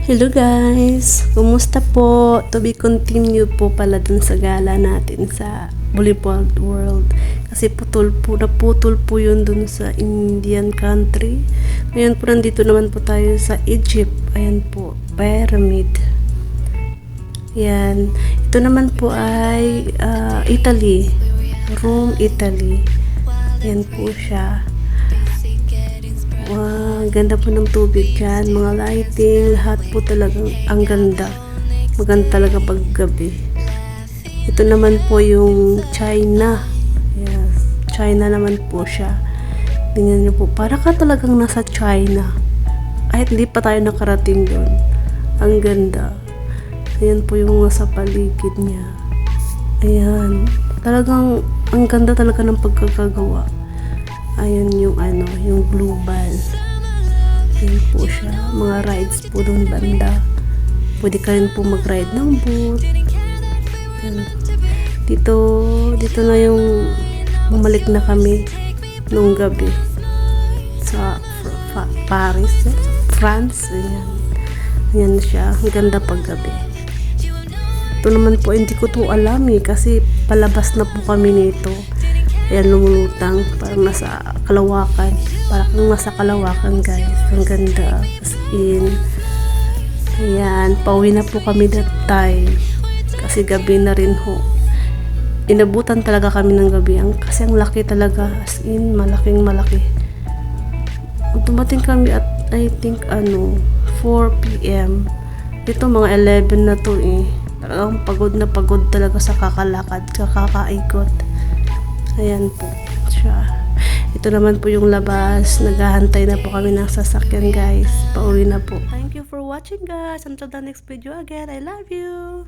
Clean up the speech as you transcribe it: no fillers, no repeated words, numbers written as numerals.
Hello guys! Kumusta po? To be continued po pala dun sa gala natin sa Volleyball World. Kasi naputol po yun dun sa Indian country. Ngayon po nandito naman po tayo sa Egypt. Ayan po, pyramid. Yan. Ito naman po ay Italy. Rome, Italy. Yan po siya. Wow, ganda po ng tubig dyan, mga lighting, lahat po talagang ang ganda. Maganda talaga paggabi. Ito naman po yung China. Yes, China naman po siya. Tingnan niyo po, para ka talagang nasa China. Kahit hindi pa tayo nakarating doon. Ang ganda. Ayan po yung nasa paligid niya. Ayan. Talagang, ang ganda talaga ng pagkakagawa. Ayan yung yung global. Ayan po siya. Mga rides po doon banda. Pwede ka rin po mag-ride ng boat. Ayan. Dito na yung bumalik na kami nung gabi sa Paris, France. Ayan. Ayan siya. Ang ganda pag gabi. Ito naman po, hindi ko to alam kasi palabas na po kami nito. Ayan, lumulutang. Parang nasa Kalawakan. Parang nasa Kalawakan, guys. Ang ganda. As in. Ayan, pauwi na po kami that time. Kasi gabi na rin ho. Inabutan talaga kami ng gabi. Kasi ang laki talaga. As in, malaking malaki. Dumating kami at I think 4 PM. Ito mga 11 na to eh. Talagang pagod talaga sa kakalakad, kakakaikot. Ayan po siya. Ito naman po yung labas. Naghahantay na po kami ng sasakyan, guys. Pauwi na po. Thank you for watching, guys. Until the next video again. I love you.